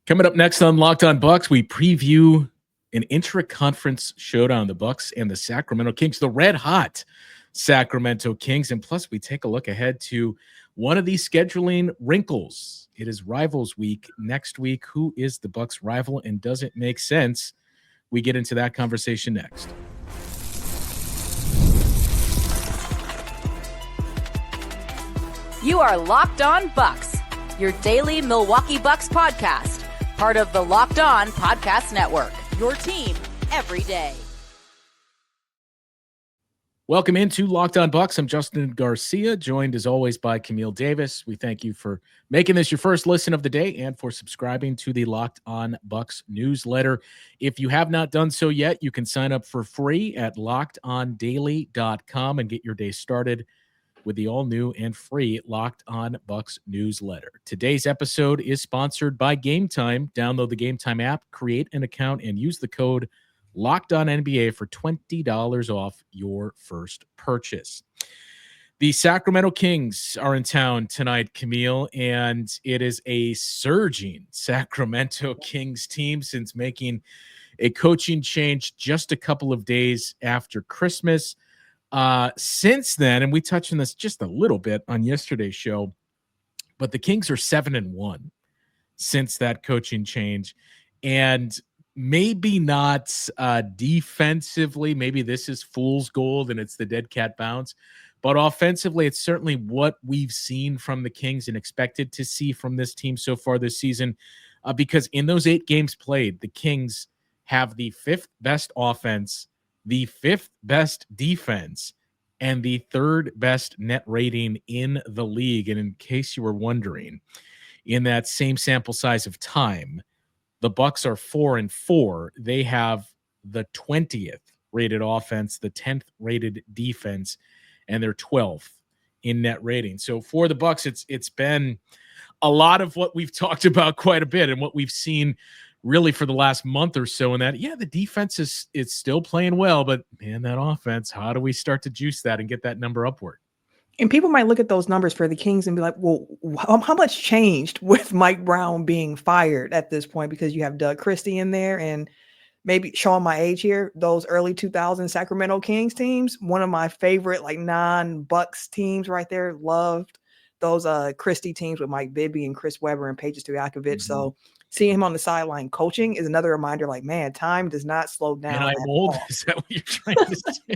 Coming up next on Locked On Bucks, we preview an intra-conference showdown, the Bucks and the Sacramento Kings, the red-hot Sacramento Kings. And plus, we take a look ahead to one of these scheduling wrinkles. It is Rivals Week next week. Who is the Bucks' rival, and does it make sense? We get into that conversation next. You are Locked On Bucks, your daily Milwaukee Bucks podcast. Part of the Locked On Podcast Network, your team every day. Welcome into Locked On Bucks. I'm Justin Garcia, joined as always by Camille Davis. We thank you for making this your first listen of the day and for subscribing to the Locked On Bucks newsletter. If you have not done so yet, you can sign up for free at lockedondaily.com and get your day started with the all-new and free Locked On Bucks newsletter. Today's episode is sponsored by Game Time. Download the Game Time app, create an account, and use the code LOCKEDONNBA for $20 off your first purchase. The Sacramento Kings are in town tonight, Camille, and it is a surging Sacramento Kings team since making a coaching change just a couple of days after Christmas. Since then, and we touched on this just a little bit on yesterday's show, but the Kings are 7-1 since that coaching change, and maybe not defensively. Maybe this is fool's gold and it's the dead cat bounce, but offensively, it's certainly what we've seen from the Kings and expected to see from this team so far this season, because in those 8 games played, the Kings have the 5th best offense, the 5th best defense, and the 3rd best net rating in the league. And in case you were wondering, in that same sample size of time, the Bucks are 4-4. They have the 20th rated offense, the 10th rated defense, and they're 12th in net rating. So for the Bucks, it's been a lot of what we've talked about quite a bit and what we've seen really for the last month or so, in that, yeah, the defense is still playing well, but man, that offense, how do we start to juice that and get that number upward? And people might look at those numbers for the Kings and be like, well, how much changed with Mike Brown being fired at this point? Because you have Doug Christie in there, and maybe showing my age here, those early 2000 Sacramento Kings teams, one of my favorite like non-Bucks teams right there. Loved those Christie teams with Mike Bibby and Chris Webber and Paige Stojakovic. Mm-hmm. So seeing him on the sideline coaching is another reminder, like, man, time does not slow down. And I'm old. Is that what you're trying to say?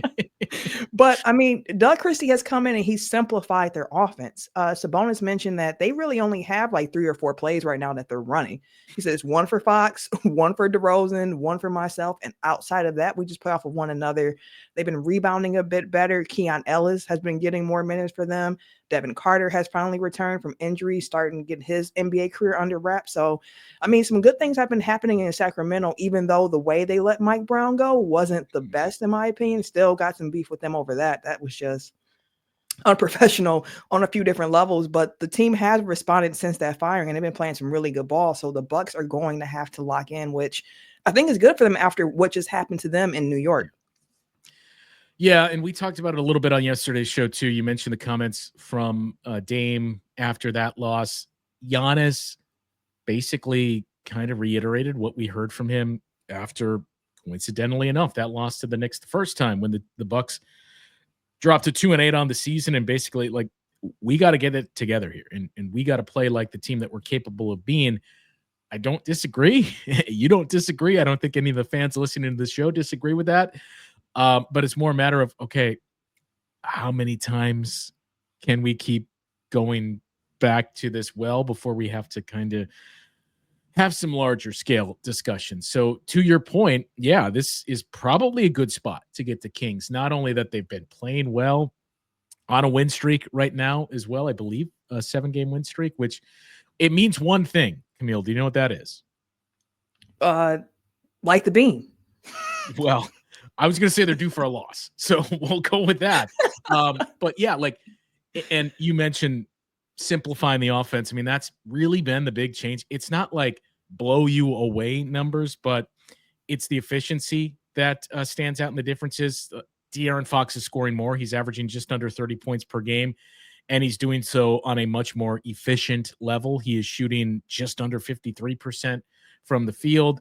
But, I mean, Doug Christie has come in and he's simplified their offense. Sabonis mentioned that they really only have like 3 or 4 plays right now that they're running. He says 1 for Fox, 1 for DeRozan, 1 for myself. And outside of that, we just play off of one another. They've been rebounding a bit better. Keon Ellis has been getting more minutes for them. Devin Carter has finally returned from injury, starting to get his NBA career under wraps. So, I mean, some good things have been happening in Sacramento, even though the way they let Mike Brown go wasn't the best, in my opinion. Still got some beef with them over that. That was just unprofessional on a few different levels, but the team has responded since that firing, and they've been playing some really good ball. So the Bucks are going to have to lock in, which I think is good for them after what just happened to them in New York. Yeah, and we talked about it a little bit on yesterday's show too. You mentioned the comments from Dame after that loss. Giannis basically kind of reiterated what we heard from him after, coincidentally enough, that loss to the Knicks the first time, when the Bucks dropped to 2-8 on the season, and basically, like, we got to get it together here, and we got to play like the team that we're capable of being. I don't disagree. You don't disagree. I don't think any of the fans listening to the show disagree with that. But it's more a matter of, okay, how many times can we keep going back to this well before we have to kind of have some larger scale discussions? So to your point, yeah, this is probably a good spot to get the Kings. Not only that they've been playing well on a win streak right now as well, I believe a 7-game win streak, which it means one thing. Camille, do you know what that is? Like the bean. Well, I was going to say they're due for a loss, so we'll go with that. But yeah, like, and you mentioned simplifying the offense. I mean, that's really been the big change. It's not like blow you away numbers, but it's the efficiency that stands out in the differences. De'Aaron Fox is scoring more. He's averaging just under 30 points per game. and he's doing so on a much more efficient level. He is shooting just under 53% from the field.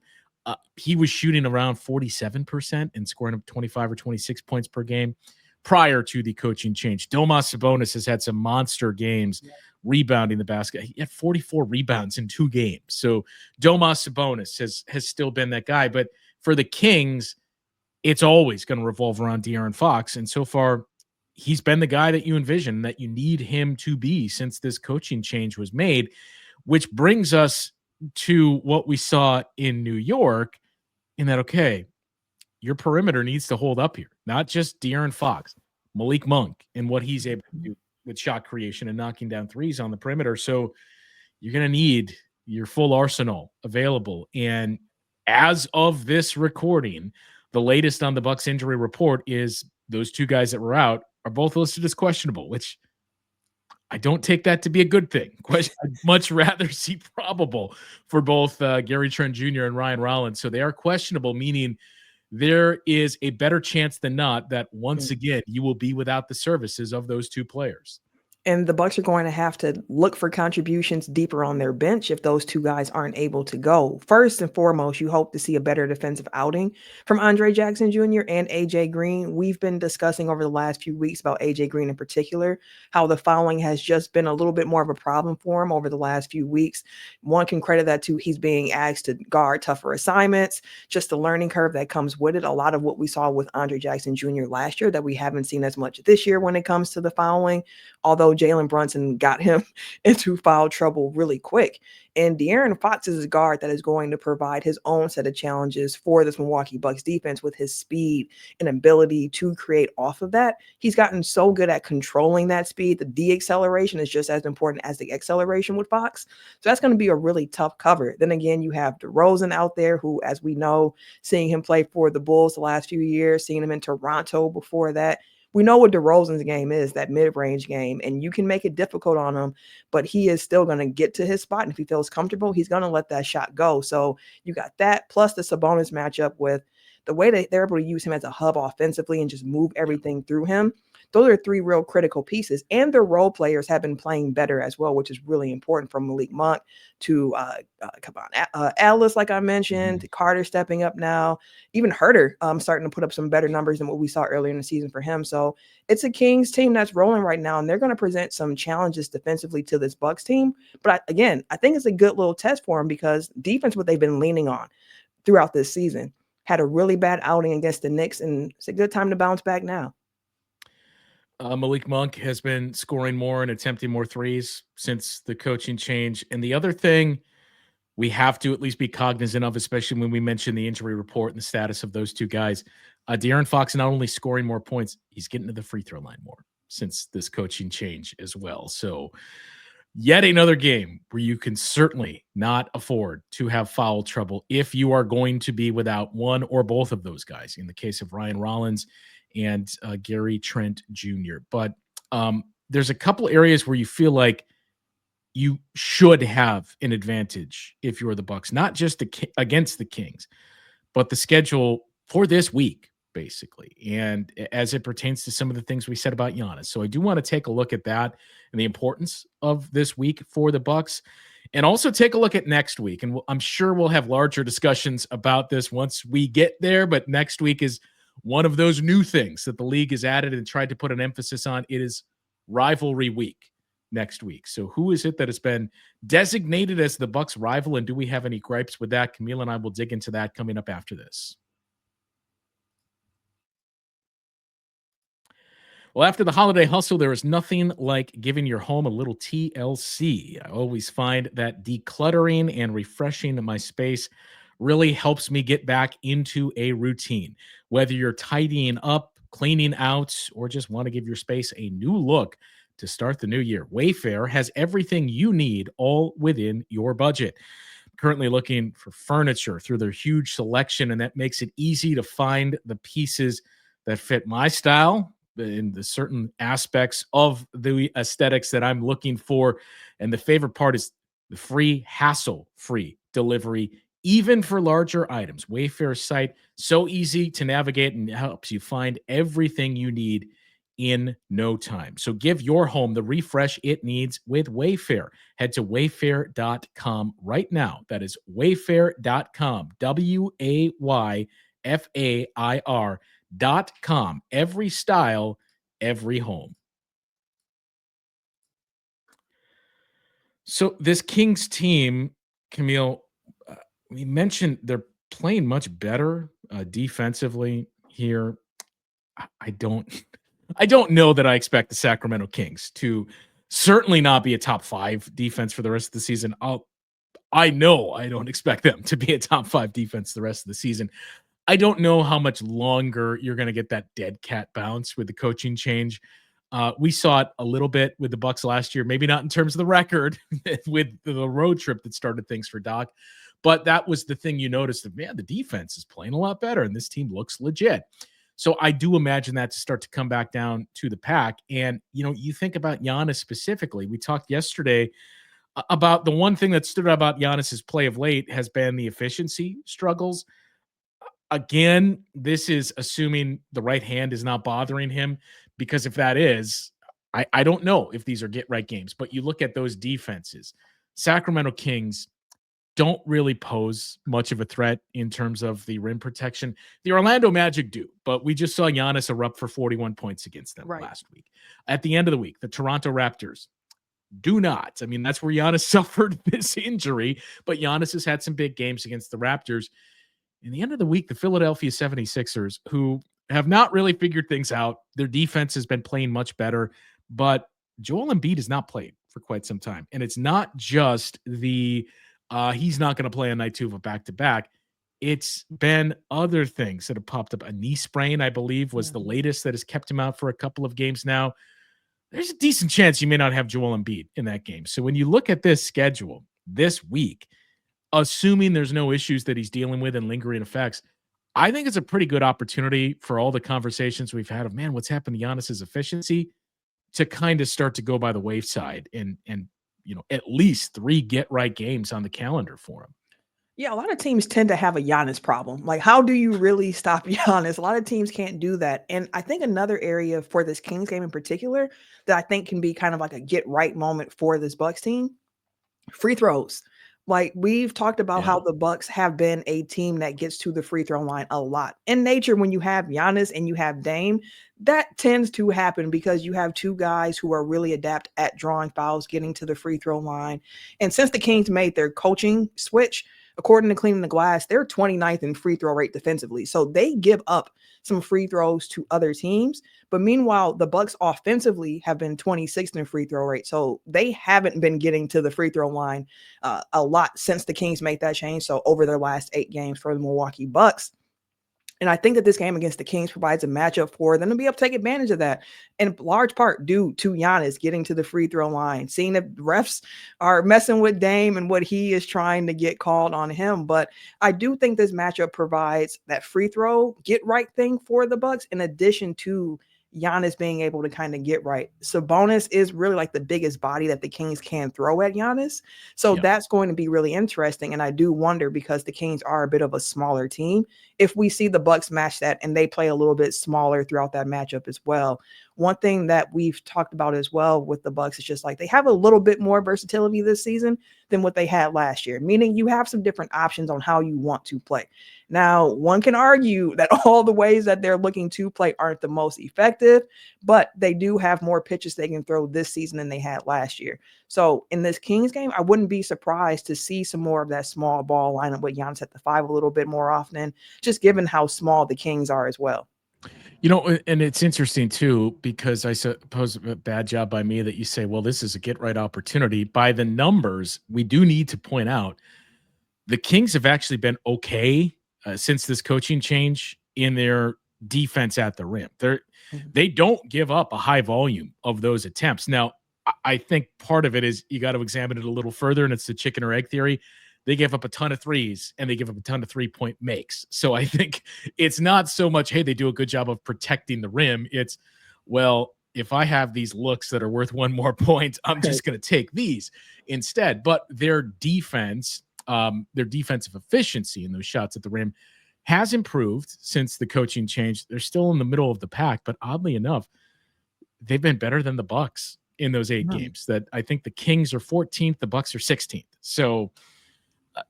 He was shooting around 47% and scoring up 25 or 26 points per game prior to the coaching change. Domantas Sabonis has had some monster games rebounding the basket. He had 44 rebounds in 2 games. So Domantas Sabonis has still been that guy. But for the Kings, it's always going to revolve around De'Aaron Fox. And so far, he's been the guy that you envision that you need him to be since this coaching change was made, which brings us to what we saw in New York in that, okay, your perimeter needs to hold up here, not just De'Aaron Fox, Malik Monk, and what he's able to do with shot creation and knocking down threes on the perimeter. So you're going to need your full arsenal available. And as of this recording, the latest on the Bucks injury report is those 2 guys that were out are both listed as questionable, which I don't take that to be a good thing. I'd much rather see probable for both Gary Trent Jr. and Ryan Rollins. So they are questionable, meaning there is a better chance than not that once again you will be without the services of those 2 players. And the Bucks are going to have to look for contributions deeper on their bench if those 2 guys aren't able to go. First and foremost, you hope to see a better defensive outing from Andre Jackson Jr. and AJ Green. We've been discussing over the last few weeks about AJ Green in particular, how the fouling has just been a little bit more of a problem for him over the last few weeks. One can credit that to he's being asked to guard tougher assignments, just the learning curve that comes with it. A lot of what we saw with Andre Jackson Jr. last year that we haven't seen as much this year when it comes to the fouling, although Jalen Brunson got him into foul trouble really quick. And De'Aaron Fox is a guard that is going to provide his own set of challenges for this Milwaukee Bucks defense with his speed and ability to create off of that. He's gotten so good at controlling that speed. The de-acceleration is just as important as the acceleration with Fox. So that's going to be a really tough cover. Then again, you have DeRozan out there who, as we know, seeing him play for the Bulls the last few years, seeing him in Toronto before that, we know what DeRozan's game is, that mid-range game, and you can make it difficult on him, but he is still going to get to his spot. And if he feels comfortable, he's going to let that shot go. So you got that, plus the Sabonis matchup with the way that they're able to use him as a hub offensively and just move everything through him. Those are 3 real critical pieces. And their role players have been playing better as well, which is really important, from Malik Monk to Alice, like I mentioned, Carter stepping up now, even Herter starting to put up some better numbers than what we saw earlier in the season for him. So it's a Kings team that's rolling right now, and they're going to present some challenges defensively to this Bucks team. But I think it's a good little test for them, because defense, what they've been leaning on throughout this season, had a really bad outing against the Knicks, and it's a good time to bounce back now. Malik Monk has been scoring more and attempting more threes since the coaching change. And the other thing we have to at least be cognizant of, especially when we mention the injury report and the status of those 2 guys, De'Aaron Fox not only scoring more points, he's getting to the free throw line more since this coaching change as well. So yet another game where you can certainly not afford to have foul trouble if you are going to be without one or both of those guys, in the case of Ryan Rollins and Gary Trent Jr. But there's a couple areas where you feel like you should have an advantage if you're the Bucks, not just against the Kings, but the schedule for this week, basically, and as it pertains to some of the things we said about Giannis. So I do want to take a look at that and the importance of this week for the Bucks, and also take a look at next week. And I'm sure we'll have larger discussions about this once we get there, but next week is one of those new things that the league has added and tried to put an emphasis on. It is rivalry week next week. So who is it that has been designated as the Bucks rival, and do we have any gripes with that? Camille and I will dig into that coming up after this. Well, after the holiday hustle, there is nothing like giving your home a little TLC. I always find that decluttering and refreshing my space really helps me get back into a routine. Whether you're tidying up, cleaning out, or just want to give your space a new look to start the new year, Wayfair has everything you need, all within your budget. Currently looking for furniture through their huge selection, and that makes it easy to find the pieces that fit my style in the certain aspects of the aesthetics that I'm looking for. And the favorite part is the free, hassle-free delivery, even for larger items. Wayfair's site, so easy to navigate and helps you find everything you need in no time. So give your home the refresh it needs with Wayfair. Head to wayfair.com right now. That is wayfair.com, WAYFAIR.com. Every style, every home. So this Kings team, Camille, we mentioned they're playing much better defensively here. I don't know that I expect the Sacramento Kings to certainly not be a top 5 defense for the rest of the season. I know I don't expect them to be a top 5 defense the rest of the season. I don't know how much longer you're going to get that dead cat bounce with the coaching change. We saw it a little bit with the Bucks last year, maybe not in terms of the record with the road trip that started things for Doc, but that was the thing you noticed that, man, the defense is playing a lot better and this team looks legit. So I do imagine that to start to come back down to the pack. And, you think about Giannis specifically. We talked yesterday about the one thing that stood out about Giannis's play of late has been the efficiency struggles. Again, this is assuming the right hand is not bothering him, because if that is, I don't know if these are get right games, but you look at those defenses. Sacramento Kings don't really pose much of a threat in terms of the rim protection. The Orlando Magic do, but we just saw Giannis erupt for 41 points against them last week. At the end of the week, the Toronto Raptors do not. I mean, that's where Giannis suffered this injury, but Giannis has had some big games against the Raptors. In the end of the week, the Philadelphia 76ers, who have not really figured things out, their defense has been playing much better, but Joel Embiid has not played for quite some time. And it's not just he's not going to play on night 2 of a back-to-back. It's been other things that have popped up. A knee sprain, I believe, was the latest that has kept him out for a couple of games now. There's a decent chance you may not have Joel Embiid in that game. So when you look at this schedule this week, assuming there's no issues that he's dealing with and lingering effects, I think it's a pretty good opportunity for all the conversations we've had of, man, what's happened to Giannis's efficiency to kind of start to go by the wayside and at least 3 get-right games on the calendar for him. Yeah, a lot of teams tend to have a Giannis problem. Like, how do you really stop Giannis? A lot of teams can't do that. And I think another area for this Kings game in particular that I think can be kind of like a get-right moment for this Bucks team, free throws. Like, we've talked about how the Bucks have been a team that gets to the free throw line a lot. In nature, when you have Giannis and you have Dame, that tends to happen because you have 2 guys who are really adept at drawing fouls, getting to the free throw line. And since the Kings made their coaching switch, according to Cleaning the Glass, they're 29th in free throw rate defensively. So they give up some free throws to other teams. But meanwhile, the Bucks offensively have been 26th in free throw rate. So they haven't been getting to the free throw line a lot since the Kings made that change. So over their last 8 games for the Milwaukee Bucks. And I think that this game against the Kings provides a matchup for them to be able to take advantage of that, in large part due to Giannis getting to the free throw line, seeing if refs are messing with Dame and what he is trying to get called on him. But I do think this matchup provides that free throw get right thing for the Bucks, in addition to Giannis being able to kind of get right. Sabonis is really like the biggest body that the Kings can throw at Giannis. So that's going to be really interesting. And I do wonder, because the Kings are a bit of a smaller team, if we see the Bucks match that and they play a little bit smaller throughout that matchup as well. One thing that we've talked about as well with the Bucks is just like they have a little bit more versatility this season than what they had last year, meaning you have some different options on how you want to play. Now, one can argue that all the ways that they're looking to play aren't the most effective, but they do have more pitches they can throw this season than they had last year. So in this Kings game, I wouldn't be surprised to see some more of that small ball lineup with Giannis at the 5 a little bit more often, just given how small the Kings are as well. And it's interesting too, because I suppose a bad job by me that you say, well, this is a get right opportunity. By the numbers, we do need to point out the Kings have actually been okay since this coaching change in their defense at the rim. They don't give up a high volume of those attempts. Now, I think part of it is you got to examine it a little further, and it's the chicken or egg theory. They give up a ton of threes and they give up a ton of 3-point makes. So I think it's not so much, hey, they do a good job of protecting the rim. It's, well, if I have these looks that are worth 1 more point, I'm just going to take these instead. But their defense, their defensive efficiency in those shots at the rim has improved since the coaching change. They're still in the middle of the pack, but oddly enough, they've been better than the Bucks in those 8 games. That I think the Kings are 14th, the Bucks are 16th. So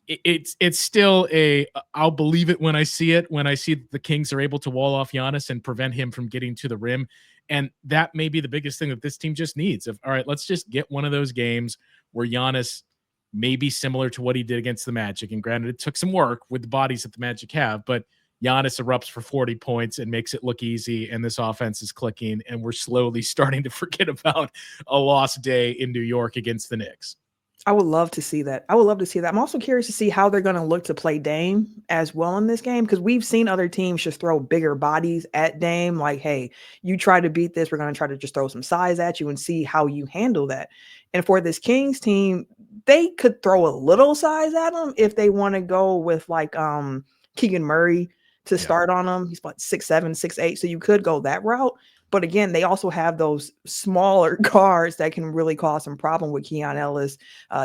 it's still I'll believe it when I see it, when I see that the Kings are able to wall off Giannis and prevent him from getting to the rim. And that may be the biggest thing that this team just needs. All right, let's just get one of those games where Giannis may be similar to what he did against the Magic. And granted, it took some work with the bodies that the Magic have, but Giannis erupts for 40 points and makes it look easy, and this offense is clicking, and we're slowly starting to forget about a lost day in New York against the Knicks. I would love to see that. I'm also curious to see how they're going to look to play Dame as well in this game, because we've seen other teams just throw bigger bodies at Dame. Like, hey, you try to beat this, we're going to try to just throw some size at you and see how you handle that. And for this Kings team, they could throw a little size at them if they want to go with like Keegan Murray to start on him. He's about 6'7", 6'8", so you could go that route. But again, they also have those smaller guards that can really cause some problem with Keon Ellis,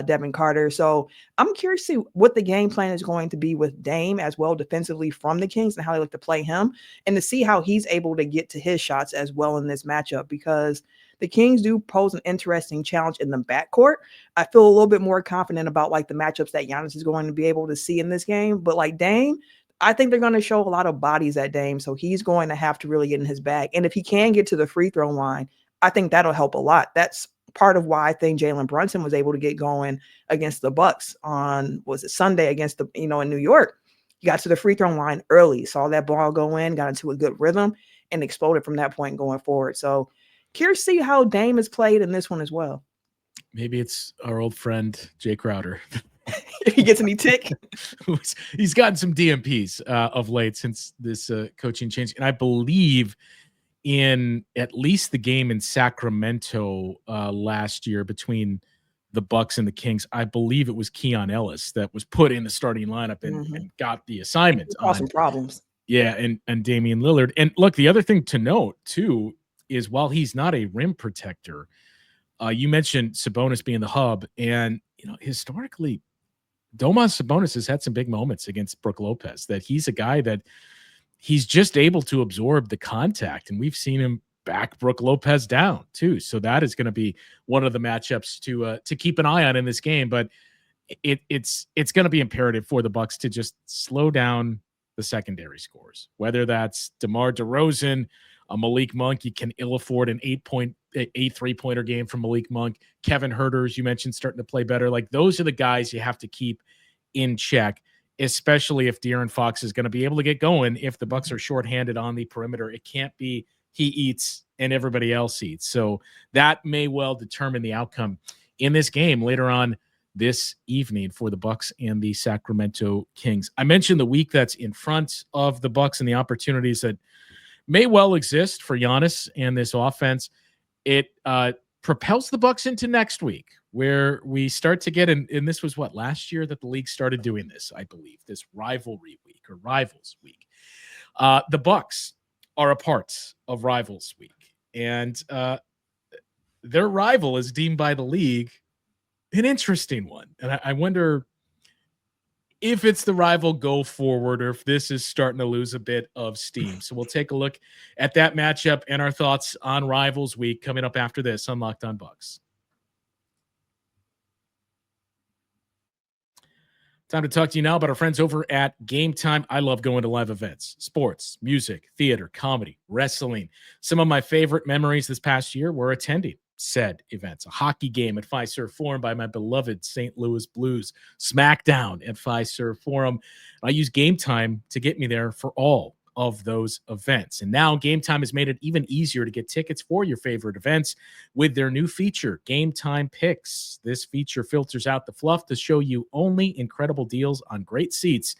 Devin Carter. So I'm curious to see what the game plan is going to be with Dame as well defensively from the Kings and how they look to play him, and to see how he's able to get to his shots as well in this matchup, because the Kings do pose an interesting challenge in the backcourt. I feel a little bit more confident about like the matchups that Giannis is going to be able to see in this game. But like Dame, I think they're going to show a lot of bodies at Dame, so he's going to have to really get in his bag. And if he can get to the free throw line, I think that'll help a lot. That's part of why I think Jalen Brunson was able to get going against the Bucks on, was it Sunday against the, in New York. He got to the free throw line early, saw that ball go in, got into a good rhythm, and exploded from that point going forward. So curious to see how Dame is played in this one as well. Maybe it's our old friend Jay Crowder. If he gets any tick. He's gotten some DMPs of late since this coaching change. And I believe in at least the game in Sacramento last year between the Bucks and the Kings, I believe it was Keon Ellis that was put in the starting lineup and got the assignment. Caused some problems. Yeah, and Damian Lillard. And look, the other thing to note, too, is while he's not a rim protector, you mentioned Sabonis being the hub. And, historically, Domantas Sabonis has had some big moments against Brook Lopez, that he's a guy that he's just able to absorb the contact, and we've seen him back Brook Lopez down too. So that is going to be one of the matchups to keep an eye on in this game. But it's going to be imperative for the Bucks to just slow down the secondary scores, whether that's DeMar DeRozan, a Malik Monk. You can ill afford an 8 3-pointer game from Malik Monk. Kevin Huerter, as you mentioned, starting to play better. Like, those are the guys you have to keep in check, especially if De'Aaron Fox is going to be able to get going. If the Bucks are shorthanded on the perimeter, it can't be he eats and everybody else eats. So that may well determine the outcome in this game later on this evening for the Bucks and the Sacramento Kings. I mentioned the week that's in front of the Bucks and the opportunities that may well exist for Giannis and this offense. It propels the Bucks into next week, where we start to get in. And this was what, last year that the league started doing this, I believe, this rivalry week or rivals week. The Bucks are a part of Rivals Week, and their rival is deemed by the league an interesting one. And I wonder if it's the rival go forward or if this is starting to lose a bit of steam. So we'll take a look at that matchup and our thoughts on Rivals Week coming up after this on Locked On Bucks. Time to talk to you now about our friends over at Game Time. I love going to live events, sports, music, theater, comedy, wrestling. Some of my favorite memories this past year were attending said events. A hockey game at Fiserv Forum by my beloved St. Louis Blues. SmackDown at Fiserv Forum. I use Game Time to get me there for all of those events. And now Game Time has made it even easier to get tickets for your favorite events with their new feature, Game Time Picks. This feature filters out the fluff to show you only incredible deals on great seats,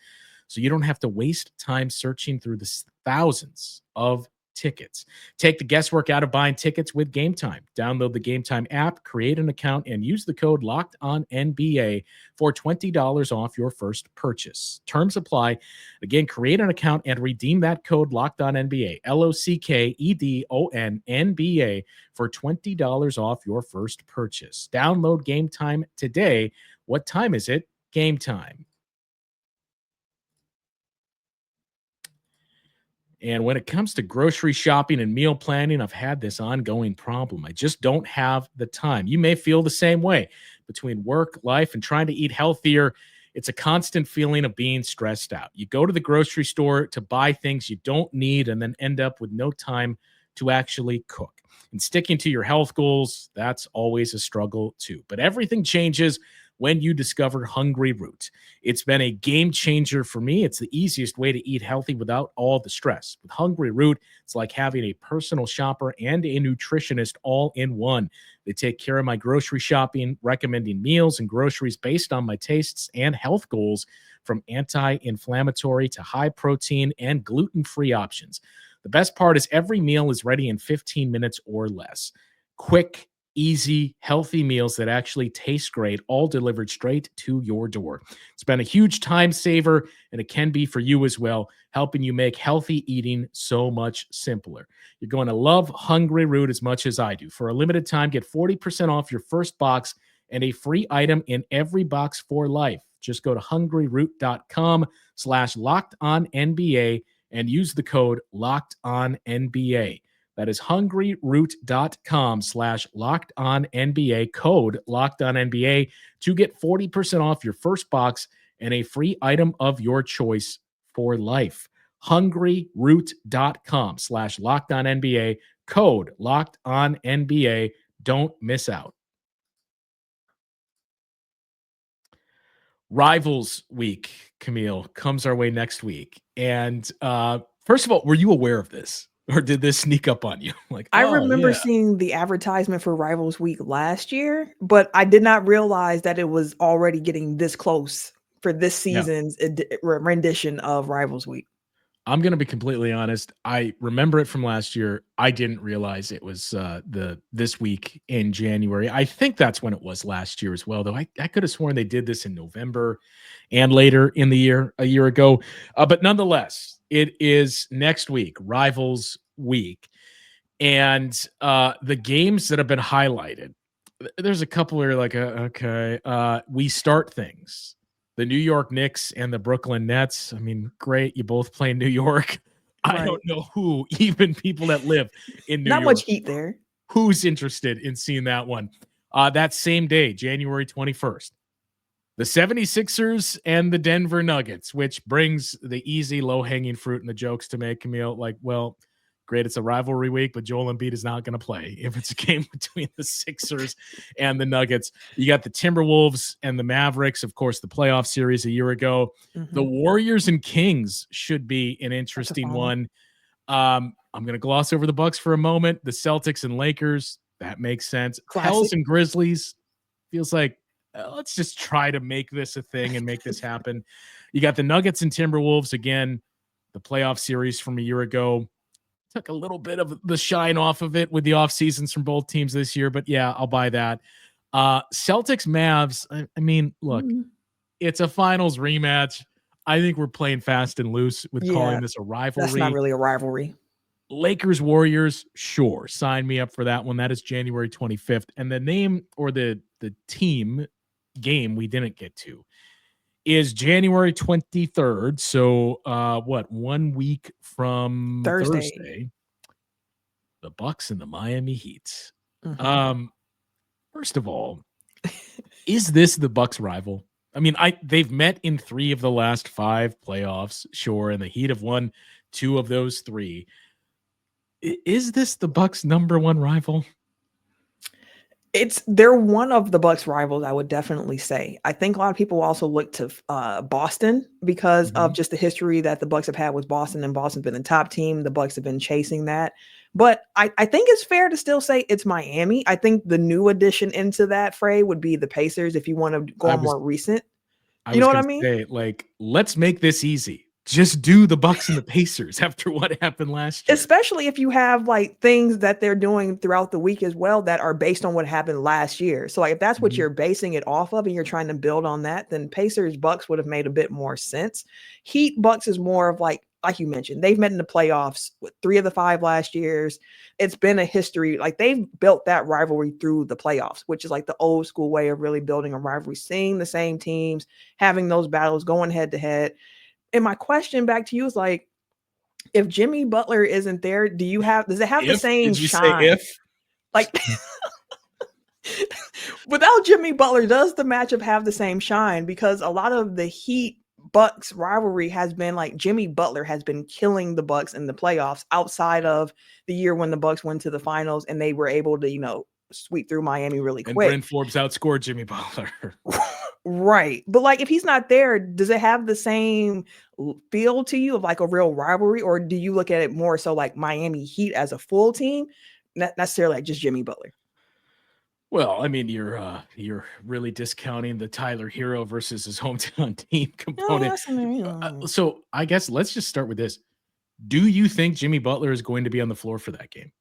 so you don't have to waste time searching through the thousands of tickets. Take the guesswork out of buying tickets with Game Time. Download the Game Time app, create an account, and use the code LOCKEDONNBA for $20 off your first purchase. Terms apply. Again, create an account and redeem that code LOCKEDONNBA, LOCKEDONNBA, for $20 off your first purchase. Download Game Time today. What time is it? Game Time. And when it comes to grocery shopping and meal planning, I've had this ongoing problem. I just don't have the time. You may feel the same way. Between work, life, and trying to eat healthier, it's a constant feeling of being stressed out. You go to the grocery store to buy things you don't need and then end up with no time to actually cook. And sticking to your health goals, that's always a struggle too. But everything changes when you discover Hungry Root. It's been a game changer for me. It's the easiest way to eat healthy without all the stress. With Hungry Root, it's like having a personal shopper and a nutritionist all in one. They take care of my grocery shopping, recommending meals and groceries based on my tastes and health goals, from anti-inflammatory to high protein and gluten-free options. The best part is every meal is ready in 15 minutes or less. Quick, easy, healthy meals that actually taste great, all delivered straight to your door. It's been a huge time saver, and it can be for you as well, helping you make healthy eating so much simpler. You're going to love Hungry Root as much as I do. For a limited time, get 40% off your first box and a free item in every box for life. Just go to hungryroot.com/LockedOnNBA and use the code LockedOnNBA. That is hungryroot.com/LockedOnNBA, code LockedOnNBA, to get 40% off your first box and a free item of your choice for life. hungryroot.com/LockedOnNBA, code LockedOnNBA. Don't miss out. Rivals Week, Camille, comes our way next week. And first of all, were you aware of this? Or did this sneak up on you? Like, I oh, remember yeah. seeing the advertisement for Rivals Week last year, but I did not realize that it was already getting this close for this season's rendition of Rivals Week. I'm going to be completely honest. I remember it from last year. I didn't realize it was this week in January. I think that's when it was last year as well, though. I could have sworn they did this in November and later in the year, a year ago. But nonetheless, it is next week, Rivals Week. And the games that have been highlighted, there's a couple where you're like, okay, we start things. The New York Knicks and the Brooklyn Nets. I mean, great. You both play in New York. I Right. don't know who, even people that live in New Not York, much heat there. who's interested in seeing that one. That same day, January 21st, the 76ers and the Denver Nuggets, which brings the easy, low-hanging fruit and the jokes to make, Camille. Like, well, great, it's a rivalry week, but Joel Embiid is not going to play if it's a game between the Sixers and the Nuggets. You got the Timberwolves and the Mavericks, of course, the playoff series a year ago. The Warriors and Kings should be an interesting one. I'm going to gloss over the Bucks for a moment. The Celtics and Lakers, that makes sense. Pels and Grizzlies, feels like let's just try to make this a thing and make this happen. You got the Nuggets and Timberwolves, again, the playoff series from a year ago. Took a little bit of the shine off of it with the off seasons from both teams this year, but yeah, I'll buy that. Celtics Mavs. I mean, look, it's a finals rematch. I think we're playing fast and loose with calling this a rivalry. That's not really a rivalry. Lakers Warriors, sure, sign me up for that one. That is January 25th, and the name or the team game we didn't get to is January 23rd. So, 1 week from Thursday, the Bucks and the Miami Heat. First of all, is this the Bucks rival? I mean, they've met in 3 of the last 5 playoffs, sure, and the Heat have won 2 of those 3. Is this the Bucks' number 1 rival? They're one of the Bucks rivals, I would definitely say. I think a lot of people also look to Boston because of just the history that the Bucks have had with Boston, and Boston's been the top team. The Bucks have been chasing that. But I think it's fair to still say it's Miami. I think the new addition into that fray would be the Pacers if you want to go more recent. You know what I mean? Say, like, let's make this easy. Just do the Bucks and the Pacers after what happened last year. Especially if you have like things that they're doing throughout the week as well that are based on what happened last year. So like if that's what you're basing it off of and you're trying to build on that, then Pacers Bucks would have made a bit more sense. Heat Bucks is more of like you mentioned, they've met in the playoffs with 3 of the 5 last years. It's been a history. Like they've built that rivalry through the playoffs, which is like the old school way of really building a rivalry, seeing the same teams, having those battles, going head to head. And my question back to you is like, If Jimmy Butler isn't there, does it have the If same did you shine? say if? Like without Jimmy Butler, does the matchup have the same shine? Because a lot of the Heat Bucks rivalry has been like Jimmy Butler has been killing the Bucks in the playoffs outside of the year when the Bucks went to the finals and they were able to, sweep through Miami really And quick. Bryn Forbes outscored Jimmy Butler. Right. But like if he's not there, does it have the same feel to you of like a real rivalry, or do you look at it more so like Miami Heat as a full team, not necessarily like just Jimmy Butler? Well, I mean, you're really discounting the Tyler Hero versus his hometown team component. So I guess let's just start with this. Do you think Jimmy Butler is going to be on the floor for that game?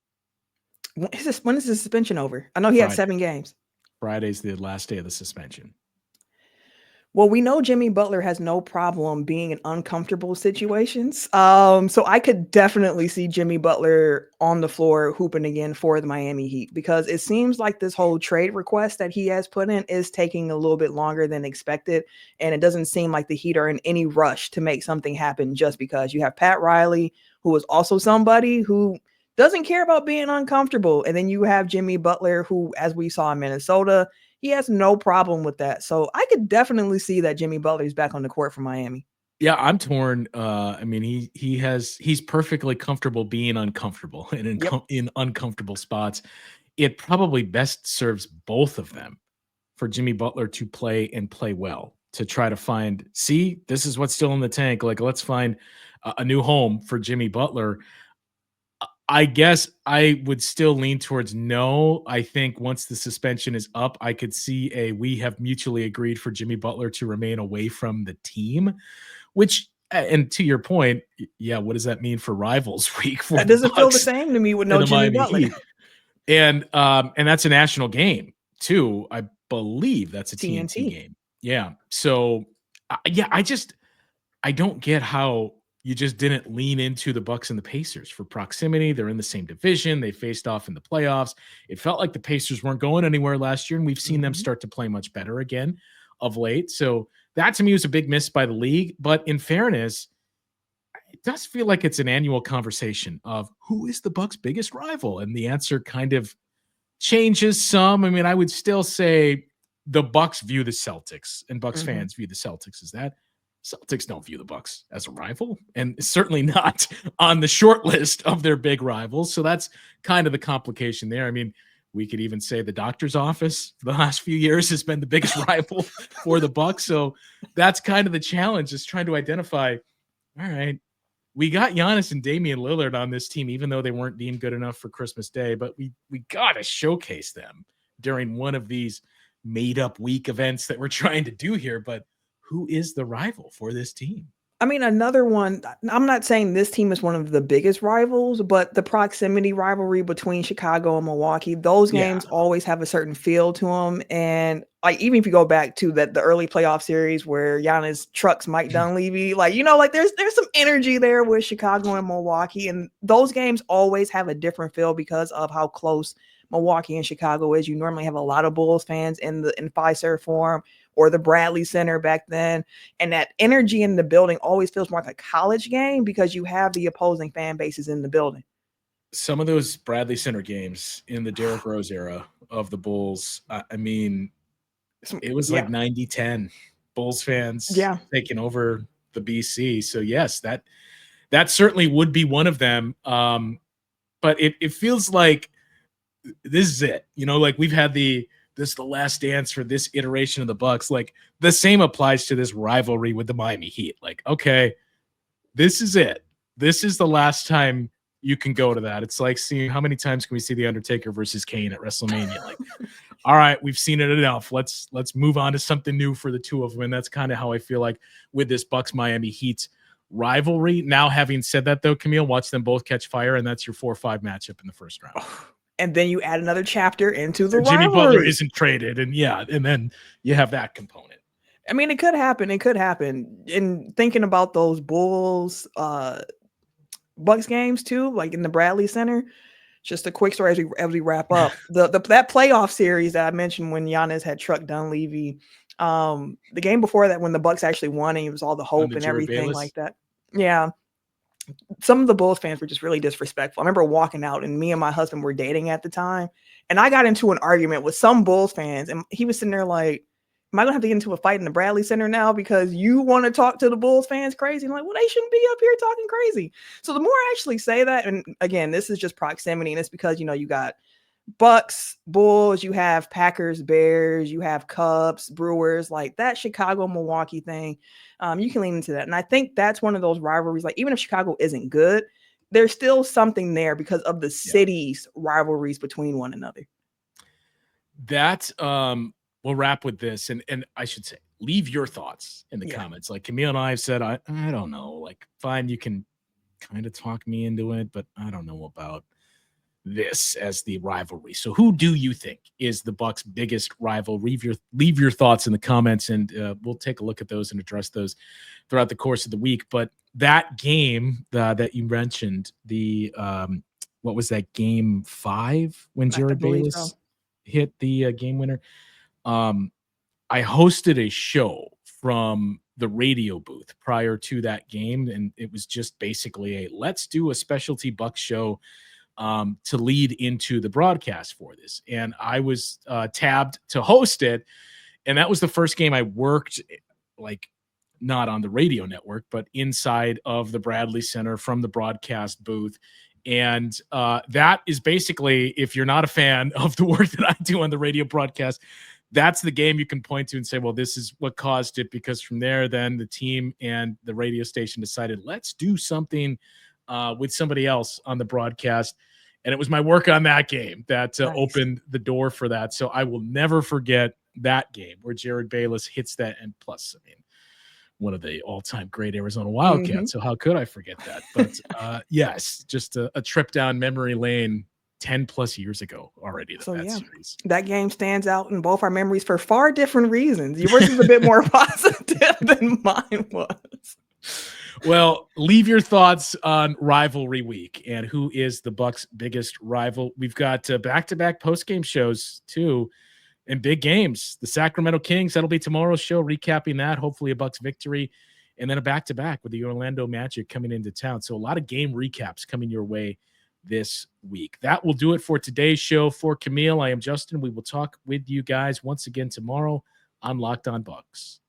When is the suspension over? I know he had 7 games. Friday's the last day of the suspension. Well, we know Jimmy Butler has no problem being in uncomfortable situations. So I could definitely see Jimmy Butler on the floor hooping again for the Miami Heat, because it seems like this whole trade request that he has put in is taking a little bit longer than expected. And it doesn't seem like the Heat are in any rush to make something happen just because you have Pat Riley, who is also somebody who doesn't care about being uncomfortable. And then you have Jimmy Butler, who, as we saw in Minnesota, he has no problem with that. So I could definitely see that Jimmy Butler is back on the court for Miami. Yeah, I'm torn. I mean, he's perfectly comfortable being uncomfortable and in uncomfortable spots. It probably best serves both of them for Jimmy Butler to play and play well, to try to find, this is what's still in the tank. Like, let's find a new home for Jimmy Butler. I guess I would still lean towards no. I think once the suspension is up, I could see we have mutually agreed for Jimmy Butler to remain away from the team, which, and to your point, yeah, what does that mean for Rivals Week? That doesn't feel the same to me with no Jimmy Butler. Heat. And that's a national game too. I believe that's a TNT game. Yeah. So I don't get how you just didn't lean into the Bucks and the Pacers for proximity. They're in the same division. They faced off in the playoffs. It felt like the Pacers weren't going anywhere last year, and we've seen them start to play much better again of late. So that to me was a big miss by the league. But in fairness, it does feel like it's an annual conversation of who is the Bucks' biggest rival, and the answer kind of changes some. I mean, I would still say the Bucks view the Celtics, and Bucks fans view the Celtics as that. Celtics don't view the Bucks as a rival, and certainly not on the short list of their big rivals. So that's kind of the complication there. I mean, we could even say the doctor's office for the last few years has been the biggest rival for the Bucks. So that's kind of the challenge, is trying to identify, all right, we got Giannis and Damian Lillard on this team, even though they weren't deemed good enough for Christmas Day, but we got to showcase them during one of these made up week events that we're trying to do here. But who is the rival for this team? I mean, another one, I'm not saying this team is one of the biggest rivals, but the proximity rivalry between Chicago and Milwaukee, those games always have a certain feel to them. And like, even if you go back to the early playoff series where Giannis trucks Mike Dunleavy, there's some energy there with Chicago and Milwaukee. And those games always have a different feel because of how close Milwaukee and Chicago is. You normally have a lot of Bulls fans in Fiserv Forum or the Bradley Center back then. And that energy in the building always feels more like a college game because you have the opposing fan bases in the building. Some of those Bradley Center games in the Derrick Rose era of the Bulls, I mean, it was like 90-10 Bulls fans taking over the BC. So yes, that certainly would be one of them. But it feels like this is it. Like we've had this is the last dance for this iteration of the Bucks. Like the same applies to this rivalry with the Miami Heat. Like, okay, this is it. This is the last time you can go to that. It's like seeing how many times can we see the Undertaker versus Kane at WrestleMania? Like, all right, we've seen it enough. Let's move on to something new for the two of them. And that's kind of how I feel like with this Bucks Miami Heat rivalry. Now, having said that, though, Camille, watch them both catch fire, and that's your 4-5 matchup in the first round. And then you add another chapter into the Jimmy rivalry. Butler isn't traded, and then you have that component. I mean, it could happen. It could happen. In thinking about those Bulls, Bucks games too, like in the Bradley Center. Just a quick story as we wrap up. That playoff series that I mentioned when Giannis had trucked Dunleavy. The game before that, when the Bucks actually won, and it was all the hope and everything like that. Yeah. some of the Bulls fans were just really disrespectful. I remember walking out, and me and my husband were dating at the time, and I got into an argument with some Bulls fans, and he was sitting there like, am I gonna have to get into a fight in the Bradley Center now because you want to talk to the Bulls fans crazy? I'm like, well, they shouldn't be up here talking crazy. So the more I actually say that, and again, this is just proximity, and it's because, you know, you got Bucks, Bulls, you have Packers, Bears, you have Cubs, Brewers, like that Chicago, Milwaukee thing. You can lean into that. And I think that's one of those rivalries, like even if Chicago isn't good, there's still something there because of the city's rivalries between one another. That we'll wrap with this, and I should say, leave your thoughts in the comments. Like Camille and I have said, I don't know, like fine, you can kind of talk me into it, but I don't know about this as the rivalry. So who do you think is the Bucks' biggest rival? Leave your thoughts in the comments, and we'll take a look at those and address those throughout the course of the week. But that game that you mentioned, the what was that, game 5 when Jared Bayless hit the game winner? I hosted a show from the radio booth prior to that game, and it was just basically let's do a specialty Bucks show to lead into the broadcast for this. And I was tabbed to host it. And that was the first game I worked, like not on the radio network, but inside of the Bradley Center from the broadcast booth. And that is basically, if you're not a fan of the work that I do on the radio broadcast, that's the game you can point to and say, well, this is what caused it. Because from there, then the team and the radio station decided, let's do something with somebody else on the broadcast. And it was my work on that game that opened the door for that. So I will never forget that game where Jared Bayless hits that. And plus, I mean, one of the all-time great Arizona Wildcats. So how could I forget that? But yes, just a trip down memory lane 10 plus years ago already. Series. That game stands out in both our memories for far different reasons. Yours is a bit more positive than mine was. Well, leave your thoughts on rivalry week and who is the Bucks' biggest rival. We've got back-to-back post-game shows too, and big games. The Sacramento Kings, that'll be tomorrow's show, recapping that, hopefully a Bucks victory, and then a back-to-back with the Orlando Magic coming into town. So a lot of game recaps coming your way this week. That will do it for today's show. For Camille, I am Justin. We will talk with you guys once again tomorrow on Locked On Bucks.